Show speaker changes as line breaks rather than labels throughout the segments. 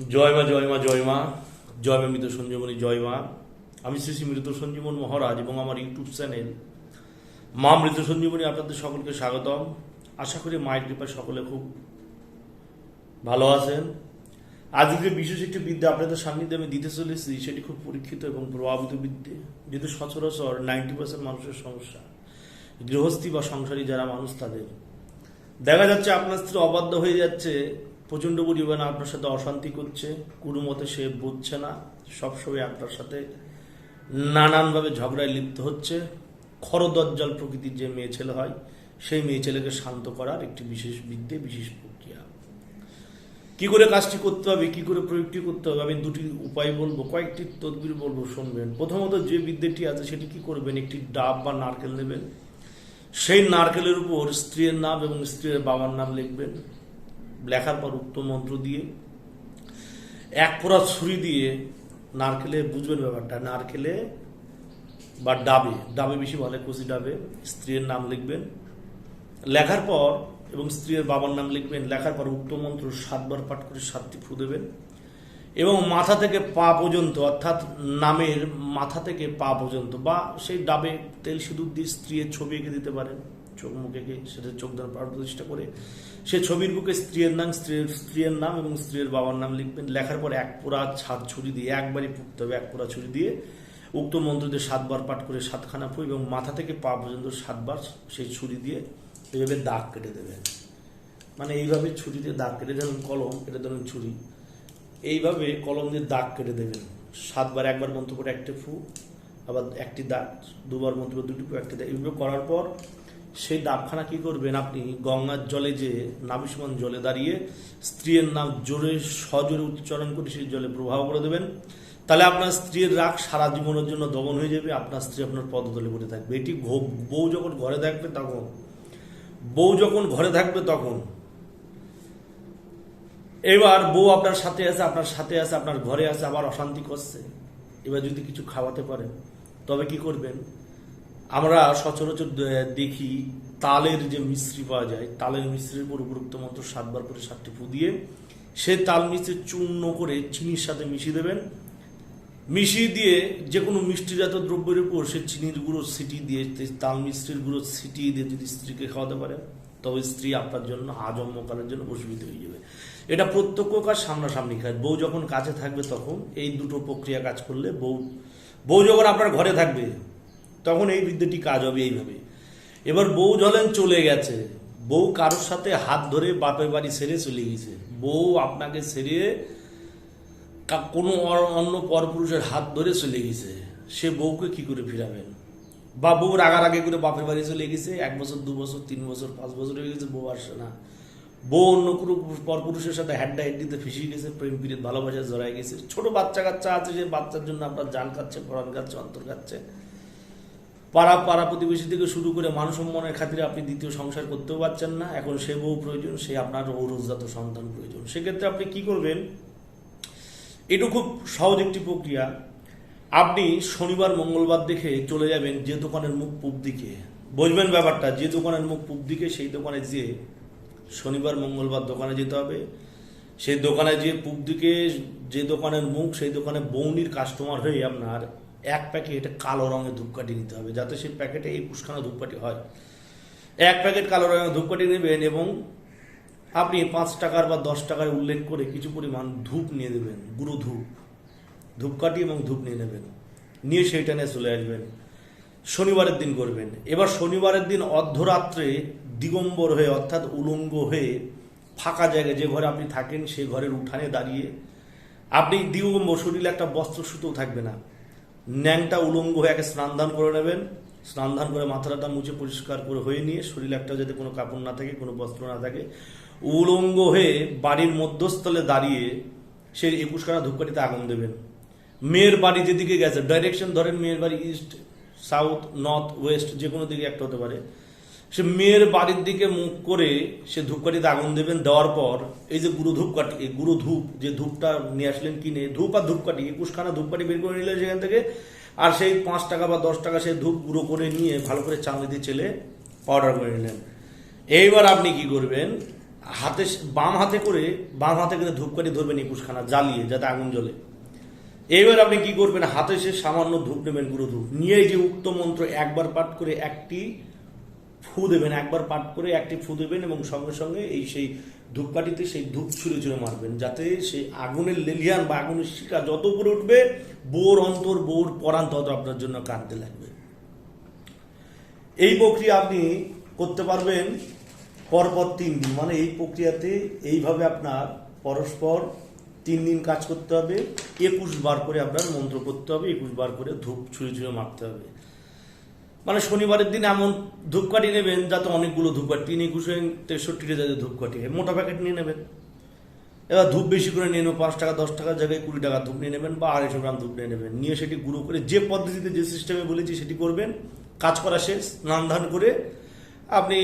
জয় মা জয় মা জয় মা জয় মা মৃত সঞ্জীবনী জয় মা। আমি শ্রী শ্রী মৃত সঞ্জীবন মহারাজ এবং আমার ইউটিউব চ্যানেল মা মৃত সঞ্জীবনী আপনাদের সকলকে স্বাগতম। আশা করি মায়ের কৃপায় সকলে খুব ভালো আছেন। আজকে বিশেষ একটি বিদ্যা আপনাদের সান্নিধ্যে আমি দিতে চলেছি, সেটি খুব পরীক্ষিত এবং প্রভাবিত বিদ্যে, যেহেতু সচরাচর 90% মানুষের সমস্যা, গৃহস্থী বা সংসারী যারা মানুষ তাদের দেখা যাচ্ছে আপনার স্ত্রী অবাধ্য হয়ে যাচ্ছে, প্রচণ্ড পরিমাণে আপনার সাথে অশান্তি করছে, কোনো মতে সে বুঝছে না, সবসময় আপনার সাথে নানানভাবে ঝগড়ায় লিপ্ত হচ্ছে। খরদজ্জাল প্রকৃতির যে মেয়ে ছেলে হয়, সেই মেয়ে ছেলেকে শান্ত করার একটি বিশেষ বিদ্যে, বিশেষ প্রক্রিয়া। কি করে কাজটি করতে হবে, কি করে প্রয়োগটি করতে হবে, আমি দুটি উপায় বলবো, কয়েকটি তদবির বলবো, শুনবেন। প্রথমত যে বিদ্যাটি আছে সেটি কি করবেন, একটি ডাব বা নারকেল নেবেন, সেই নারকেলের উপর স্ত্রীর নাম এবং স্ত্রীর বাবার নাম লিখবেন। লেখার পর উক্ত মন্ত্র দিয়ে এক ফোঁটা ছুরি দিয়ে নারকেলে, বুঝবেন ব্যাপারটা, নারকেলে বা ডাবে বেশি ভালো, কচি ডাবে স্ত্রীর নাম লিখবেন। লেখার পর এবং স্ত্রীর বাবার নাম লিখবেন। লেখার পর উক্ত মন্ত্র 7 বার পাঠ করে 7টি ফু দেবেন এবং মাথা থেকে পা পর্যন্ত, অর্থাৎ নামের মাথা থেকে পা পর্যন্ত, বা সেই ডাবে তেল সিঁদুর দিয়ে স্ত্রীর ছবি এঁকে দিতে পারেন, চোখ মুখ এঁকে, সেটা চোখ দ্বারা প্রাণ প্রতিষ্ঠা করে সে ছবির বুকে স্ত্রীর নাম এবং স্ত্রীর বাবার নাম লিখবেন। লেখার পর এক পোড়া ছাদ ছুরি দিয়ে, একবারই ফুটতে হবে, এক পোড়া ছুরি দিয়ে উক্ত মন্ত্র দিয়ে 7 বার পাঠ করে 7খানা ফু এবং মাথা থেকে পা পর্যন্ত 7 বার সেই ছুরি দিয়ে এইভাবে দাগ কেটে দেবেন। মানে এইভাবে ছুরি দিয়ে দাগ কেটে, ধরুন কলম, এটা ধরুন ছুরি, এইভাবে কলম দিয়ে দাগ কেটে দেবেন 7 বার। একবার মন্ত্র করে একটি ফু, আবার একটি দাগ, 2বার মন্ত্র করে 2টি ফু, একটি দাগ। এইভাবে করার পর সেই দাগখানা কি করবেন, আপনি গঙ্গার জলে, যে নাবিসমান জলে দাঁড়িয়ে স্ত্রীর নাম জোরে সজোরে উচ্চারণ করে সেই জলে প্রবাহ করে দেবেন। তাহলে আপনার স্ত্রীর রাগ সারা জীবনের জন্য দমন হয়ে যাবে, আপনার স্ত্রী আপনার পদতলে পড়ে থাকবে। এটি বউ যখন ঘরে থাকবে তখন এবার বউ আপনার সাথে আছে, আপনার ঘরে আছে, আবার অশান্তি করছে। এবার যদি কিছু খাওয়াতে পারেন, তবে কি করবেন, আমরা সচরাচর দেখি তালের যে মিশ্রি পাওয়া যায়, তালের মিশ্রির উপর উপরোক্ত মন্ত্র 7 বার করে 7টি ফু দিয়ে সে তাল মিশ্রি চূর্ণ করে চিনির সাথে মিশিয়ে দেবেন। মিশিয়ে দিয়ে যে কোনো মিষ্টিজাত দ্রব্যের উপর সে চিনির গুঁড়ো ছিটিয়ে দিয়ে, তাল মিশ্রির গুঁড়ো ছিটিয়ে দিয়ে যদি স্ত্রীকে খাওয়াতে পারেন, তবে স্ত্রী আপনার জন্য আজন্মকালের জন্য বশীভূত হয়ে যাবে। এটা প্রত্যক্ষ কাজ, সামনাসামনি কাজ। বউ যখন কাছে থাকবে তখন এই দুটো প্রক্রিয়া কাজ করলে, বউ যখন আপনার ঘরে থাকবে তখন এই বিদ্যাটি কাজ হবে এইভাবে। এবার বউ ধরেন চলে গেছে, বউ কারোর সাথে হাত ধরে বাপের বাড়ি ছেড়ে চলে গেছে, বউ আপনাকে ছেড়ে কোনো অন্য পরপুরুষের হাত ধরে চলে গেছে, সে বউকে কি করে ফিরাবেন? বা বউ রাগারাগি করে বাপের বাড়ি চলে গেছে, 1 বছর 2 বছর 3 বছর 5 বছর হয়ে গেছে, বউ আসছে না, বউ অন্য কোনো পরপুরুষের সাথে হাড্ডিতে ফিসিয়ে গেছে, প্রেম পীড়িত ভালোবাসা জড়াই গেছে, ছোট বাচ্চা কাচ্চা আছে, যে বাচ্চার জন্য আপনার জান খাচ্ছে, পরাণ খাচ্ছে, অন্তর খাচ্ছে। পাড়া প্রতিবেশী থেকে শুরু করে মান সম্মানের খাতিরে আপনি দ্বিতীয় সংসার করতেও পারছেন না, এখন সে বউ প্রয়োজন, সে আপনার ঔরসজাত সন্তান প্রয়োজন। সেক্ষেত্রে আপনি কি করবেন, এটা খুব সহজ একটি প্রক্রিয়া। আপনি শনিবার মঙ্গলবার দেখে চলে যাবেন যে দোকানের মুখ পূব দিকে, বুঝবেন ব্যাপারটা, যে দোকানের মুখ পূব দিকে সেই দোকানে যেয়ে শনিবার মঙ্গলবার দোকানে যেতে হবে। সেই দোকানে যে পূব দিকে যে দোকানের মুখ, সেই দোকানে বৌনির কাস্টমার হয়ে আপনার 1 প্যাকেট কালো রঙের ধূপকাঠি নিতে হবে, যাতে সেই প্যাকেটে 21খানা ধূপকাঠি হয়। 1 প্যাকেট কালো রঙের ধূপকাঠি নেবেন এবং আপনি 5 টাকার বা 10 টাকার উল্লেখ করে কিছু পরিমাণ ধূপ নিয়ে দেবেন, গুঁড়ো ধূপকাঠি এবং ধূপ নিয়ে নেবেন, নিয়ে সেইটা নিয়ে চলে আসবেন। শনিবারের দিন করবেন। এবার শনিবারের দিন অর্ধরাত্রে দিগম্বর হয়ে, অর্থাৎ উলঙ্গ হয়ে, ফাঁকা জায়গায়, যে ঘরে আপনি থাকেন সেই ঘরের উঠানে দাঁড়িয়ে আপনি দিগম্বর, শরীরে একটা বস্ত্র সুতোও থাকবে না, ন্যাংটা উলঙ্গ হয়ে একে স্নান করে নেবেন। স্নান করে মাথাটা মুছে পরিষ্কার করে হয়ে নিয়ে, শরীরে একটা যাতে কোনো কাপড় না থাকে, কোনো বস্ত্র না থাকে, উলঙ্গ হয়ে বাড়ির মধ্যস্থলে দাঁড়িয়ে সে 21খানা ধূপকাঠিতে আগুন দেবেন। মেয়ের বাড়ি যেদিকে গেছে, ডাইরেকশন ধরেন, মেয়ের বাড়ি ইস্ট, সাউথ, নর্থ, ওয়েস্ট, যে কোনো দিকে একটা হতে পারে, সে মেয়ের বাড়ির দিকে মুখ করে সে ধূপকাঠিতে আগুন দেবেন। দেওয়ার পর এই যে গুঁড়ো ধূপকাঠি, এই গুঁড়ো ধূপ, যে ধূপটা নিয়ে আসলেন কিনে, ধূপ আর ধূপকাঠি 21খানা ধূপকাঠি বের করে নিলেন সেখান থেকে, আর সেই 5 টাকা বা 10 টাকা সেই ধূপ গুঁড়ো করে নিয়ে ভালো করে চাঁদনি দিয়ে চেলে পাউডার করে নিলেন। এইবার আপনি কি করবেন, বাম হাতে করে ধূপকাঠি ধরবেন 21খানা জ্বালিয়ে, যাতে আগুন জ্বলে। এইবার আপনি কি করবেন, হাতে সে সামান্য ধূপ নেবেন, গুঁড়ো ধূপ নিয়ে যে উক্ত মন্ত্র একবার পাঠ করে একটি ফু দেবেন, এবং সঙ্গে সঙ্গে সেই ধূপকাঠিতে সেই ধূপ ছুঁড়ে মারবেন, যাতে সেই আগুনের লেলিহান বা আগুনের শিখা যত উপরে উঠবে, বউর অন্তর বউর পরাণ তত আপনার জন্য কাঁদতে লাগবে। এই প্রক্রিয়া আপনি করতে পারবেন পরপর 3 দিন। মানে এই প্রক্রিয়াতে এইভাবে আপনার পরস্পর 3 দিন কাজ করতে হবে। 21 বার করে আপনার মন্ত্র করতে হবে, 21 বার করে ধূপ ছুঁড়ে মারতে হবে। মানে শনিবারের দিন এমন ধূপকাঠি নেবেন যাতে অনেকগুলো ধূপকাঠি, 3 21 63 যাতে ধূপকাঠি, মোটা প্যাকেট নিয়ে নেবেন। এবার ধূপ বেশি করে নিয়ে নেবেন, 5 টাকা 10 টাকার জায়গায় 20 টাকা ধূপ নিয়ে নেবেন, বা 250 গ্রাম ধূপ নিয়ে নেবেন। নিয়ে সেটি গুঁড়ো করে যে পদ্ধতিতে যে সিস্টেমে বলেছি সেটি করবেন। কাজ করা শেষ, স্নান ধান করে আপনি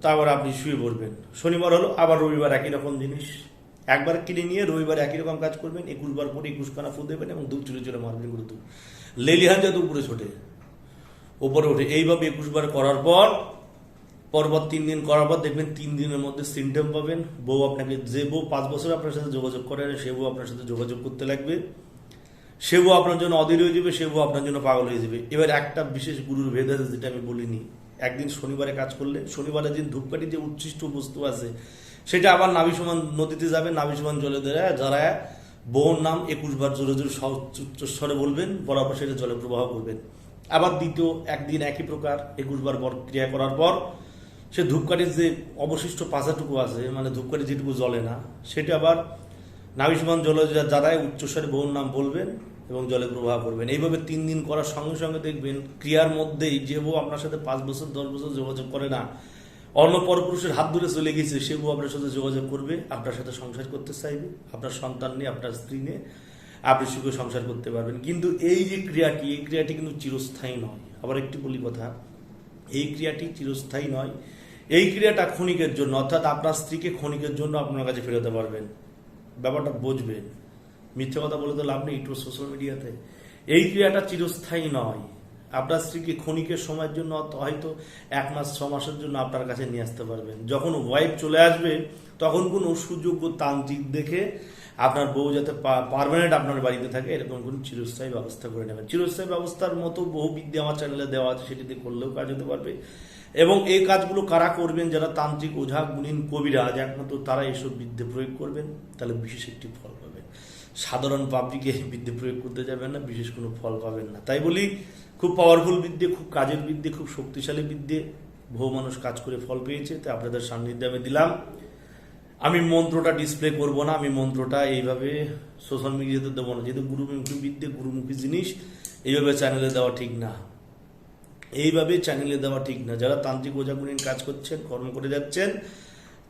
তারপর আপনি শুয়ে পড়বেন। শনিবার হলো, আবার রবিবার একই রকম জিনিস, একবার কিনে নিয়ে রবিবার একই রকম কাজ করবেন। 21 বার পরে 21 খানা ফু দেবেন এবং ধূপ ছুঁড়ে মারবেন, গুঁড়ো ধূপ লেলিহান যাতে উপরে উপরে ওঠে। এইভাবে 21 বার করার পর পরপর 3 দিন করার পর দেখবেন 3 দিনের মধ্যে সিমটম পাবেন। বউ আপনাকে, যে বউ 5 বছর আপনার সাথে যোগাযোগ করে না, সে বউ আপনার সাথে যোগাযোগ করতে লাগবে। সে বউ আপনার জন্য অধীর হয়ে যাবে, সে বউ আপনার জন্য পাগল হয়ে যাবে। এবার একটা বিশেষ গুরুর ভেদ আছে, যেটা আমি বলিনি। একদিন শনিবারে কাজ করলে, শনিবারের দিন ধূপকাঠি যে উচ্ছিষ্ট বস্তু আছে সেটা আবার নাভিসমান নদীতে যাবে, নাভিসমান জলে যারা বউর নাম 21 বার জোরে জোরে উচ্চস্বরে বলবেন, বরাবর সেটা জলে প্রবাহ করবেন। আবার দ্বিতীয় একদিন একই প্রকার 21 বার ক্রিয়া করার পর সে ধূপকাঠির যে অবশিষ্ট পাশাটুকু আছে, মানে ধূপকাঠি যেটুকু জ্বলে না, সেটা আবার নাভিসমান জলে যারা উচ্চস্বরে বউর নাম বলবেন এবং জলে প্রবাহ করবেন। এইভাবে 3 দিন করার সঙ্গে সঙ্গে দেখবেন ক্রিয়ার মধ্যেই যে বউ আপনার সাথে 5 বছর 10 বছর যোগাযোগ করে না, অন্য পরপুরুষের হাত ধরে চলে গেছে, সে বউ আপনার সাথে যোগাযোগ করবে, আপনার সাথে সংসার করতে চাইবে, আপনার সন্তান নিয়ে, আপনার স্ত্রী নিয়ে আপনি সুখে সংসার করতে পারবেন। কিন্তু এই যে ক্রিয়াটি, এই ক্রিয়াটি কিন্তু চিরস্থায়ী নয়। আবার একটি বলি কথা, এই ক্রিয়াটি চিরস্থায়ী নয়। এই ক্রিয়াটা ক্ষণিকের জন্য, অর্থাৎ আপনার স্ত্রীকে ক্ষণিকের জন্য আপনার কাছে ফেরাতে পারবেন। ব্যাপারটা বুঝবেন, মিথ্যে কথা বলে তো লাভ নেই একটু সোশ্যাল মিডিয়াতে। এই ক্রিয়াটা চিরস্থায়ী নয়। আপনার স্ত্রীকে ক্ষণিকের সময়ের জন্য, হয়তো 1 মাস 6 মাসের জন্য আপনার কাছে নিয়ে আসতে পারবেন। যখন ওয়াইফ চলে আসবে, তখন কোনো সুযোগ্য তান্ত্রিক দেখে আপনার বউ যাতে পার্মানেন্ট আপনার বাড়িতে থাকে, এরকম কোনো চিরস্থায়ী ব্যবস্থা করে নেবেন। চিরস্থায়ী ব্যবস্থার মতো বহু বিদ্যা আমার চ্যানেলে দেওয়া আছে, সেটিতে করলেও কাজ হতে পারবে। এবং এই কাজগুলো কারা করবেন? যারা তান্ত্রিক, ওঝা, গুণিন, কবিরাজ, একমাত্র তারা এইসব বিদ্যে প্রয়োগ করবেন, তাহলে বিশেষ একটি ফল পাবেন। সাধারণ পাবলিকে এই বিদ্যে প্রয়োগ করতে যাবেন না, বিশেষ কোনো ফল পাবেন না। তাই বলি, খুব পাওয়ারফুল বিদ্যে, খুব কাজের বিদ্যে, খুব শক্তিশালী বিদ্যে, বহু মানুষ কাজ করে ফল পেয়েছে। তাই আপনাদের সান্নিধ্যে আমি দিলাম। আমি মন্ত্রটা ডিসপ্লে করব না, আমি মন্ত্রটা এইভাবে সোশ্যাল মিডিয়াতে দেবো না, যেহেতু গুরুমুখী বিদ্যে, গুরুমুখী জিনিস এইভাবে চ্যানেলে দেওয়া ঠিক না। যারা তান্ত্রিক ওঝাগুনির কাজ করছেন, কর্ম করে যাচ্ছেন,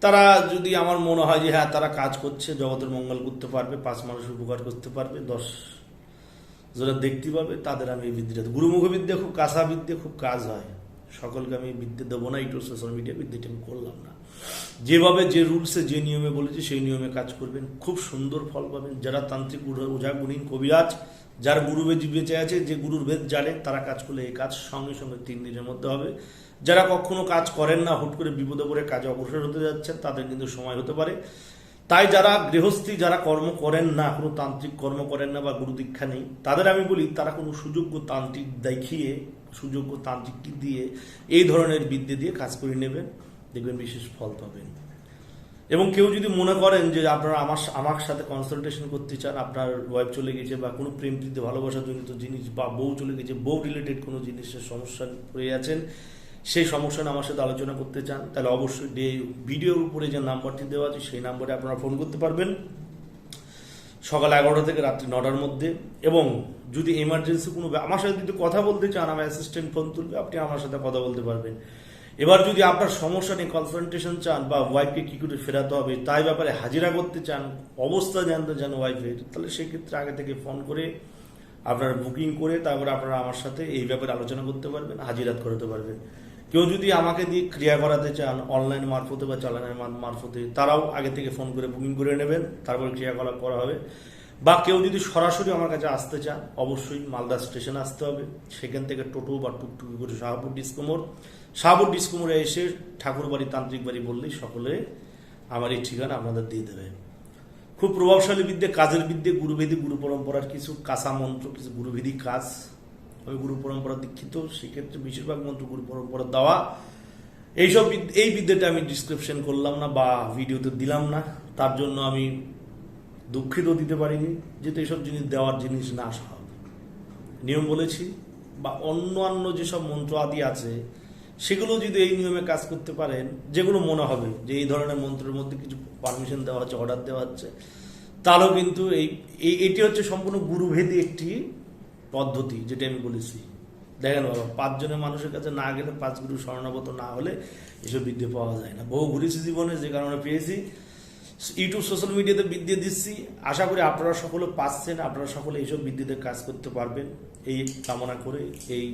তারা যদি আমার মনে হয় যে হ্যাঁ তারা কাজ করছে, জগতের মঙ্গল করতে পারবে, 5 মানুষের উপকার করতে পারবে, 10 যারা দেখতে পাবে, তাদের আমি এই বিদ্যাটা, গুরুমুখী বিদ্যা খুব কাঁচা বিদ্যে, খুব কাজ হয়। সকলকে আমি বিদ্যে দেবো না, একটু সোশ্যাল মিডিয়া বিদ্যাটা আমি করলাম না। যেভাবে, যে রুলসে, যে নিয়মে বলেছি সেই নিয়মে কাজ করবেন, খুব সুন্দর ফল পাবেন। যারা তান্ত্রিক ওঝা, গুণিন, কবিরাজ, যার গুরু বেঁচে আছে, যে গুরুর ভেদ জানে, তারা কাজ করলে এই কাজ সঙ্গে সঙ্গে 3 দিনের মধ্যে হবে। যারা কখনো কাজ করেন না, হুট করে বিপদে পড়ে কাজে অগ্রসর হতে যাচ্ছেন, তাদের কিন্তু সময় হতে পারে। তাই যারা গৃহস্থী, যারা কর্ম করেন না, কোনো তান্ত্রিক কর্ম করেন না বা গুরু দীক্ষা নেই, তাদের আমি বলি তারা কোনো সুযোগ্য তান্ত্রিক দেখিয়ে, সুযোগ্য তান্ত্রিকটি দিয়ে এই ধরনের বিদ্যে দিয়ে কাজ করে নেবেন, দেখবেন বিশেষ ফল পাবেন। এবং কেউ যদি মনে করেন যে আপনারা আমার সাথে কনসালটেশন করতে চান, আপনার ওয়াইফ চলে গেছে বা কোনো প্রেম প্রীতি ভালোবাসা জনিত জিনিস, বা বউ চলে গেছে, বউ রিলেটেড কোনো জিনিসের সমস্যা পড়ে আছেন, সেই সমস্যা নিয়ে আমার সাথে আলোচনা করতে চান, তাহলে অবশ্যই ভিডিওর উপরে যে নাম্বারটি দেওয়া আছে সেই নাম্বারে আপনারা ফোন করতে পারবেন সকাল 11টা থেকে রাত্রি 9টার মধ্যে। এবং যদি এমার্জেন্সি কোনো, আমার সাথে যদি কথা বলতে চান, আমার অ্যাসিস্ট্যান্ট ফোন তুলবে, আপনি আমার সাথে কথা বলতে পারবেন। এবার যদি আপনার সমস্যা নিয়ে কনসালটেশন চান, বা ওয়াইফকে কী করে ফেরাতে হবে তাই ব্যাপারে হাজিরা করতে চান, অবস্থা জানতে চান ওয়াইফের, তাহলে সেক্ষেত্রে আগে থেকে ফোন করে আপনারা বুকিং করে তারপরে আপনারা আমার সাথে এই ব্যাপারে আলোচনা করতে পারবেন, হাজিরাত করাতে পারবেন। কেউ যদি আমাকে দিয়ে ক্রিয়া করাতে চান অনলাইন মারফতে বা চালানের মারফতে, তারাও আগে থেকে ফোন করে বুকিং করে নেবেন, তারপর ক্রিয়াকলাপ করা হবে। বা কেউ যদি সরাসরি আমার কাছে আসতে চান অবশ্যই মালদা স্টেশনে আসতে হবে, সেখান থেকে টোটো বা টুকটুকি করে শাহপুর ডিসকোমোরে এসে ঠাকুরবাড়ি তান্ত্রিক বাড়ি বললেই সকলে আমার এই ঠিকানা আপনাদের দিয়ে দেবে। খুব প্রভাবশালী বিদ্যে, কাজের বিদ্যে, গুরুভেদী, গুরু পরম্পরার কিছু কাঁচা মন্ত্র, কিছু গুরুভেদী কাজ। আমি গুরু পরম্পরা দীক্ষিত, সেক্ষেত্রে বেশিরভাগ মন্ত্র গুরু পরম্পরা দেওয়া। এই বিদ্যাটা আমি ডিসক্রিপশন করলাম না বা ভিডিওতে দিলাম না, তার জন্য আমি দুঃখিত, দিতে পারিনি, যেহেতু এইসব জিনিস দেওয়ার জিনিস না সব নিয়ম বলেছি। বা অন্যান্য যেসব মন্ত্র আদি আছে সেগুলো যদি এই নিয়মে কাজ করতে পারেন, যেগুলো মনে হবে যে এই ধরনের মন্ত্রের মধ্যে কিছু পারমিশন দেওয়া হচ্ছে, অর্ডার দেওয়া হচ্ছে, তাহলেও কিন্তু এটি হচ্ছে সম্পূর্ণ গুরুভেদী একটি পদ্ধতি, যেটা আমি বলেছি। দেখেন বাবা, 5 জনের মানুষের কাছে না গেলে, 5 গুরু শরণাগত না হলে এসব বিদ্যে পাওয়া যায় না। বহু ঘুরেছি জীবনে, যে কারণে পেয়েছি। ইউটিউব সোশ্যাল মিডিয়াতে বিদ্যে দিচ্ছি, আশা করি আপনারা সকলে পাচ্ছেন, আপনারা সকলে এইসব বিদ্যেতে কাজ করতে পারবেন, এই কামনা করে এই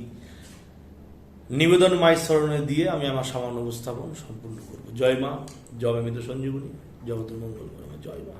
নিবেদন মায়ের স্মরণে দিয়ে আমি আমার সামান্য উপস্থাপন সম্পূর্ণ করব। জয় মা, জয় মৃত সঞ্জীবনী, জগতের মঙ্গল করো, জয় মা।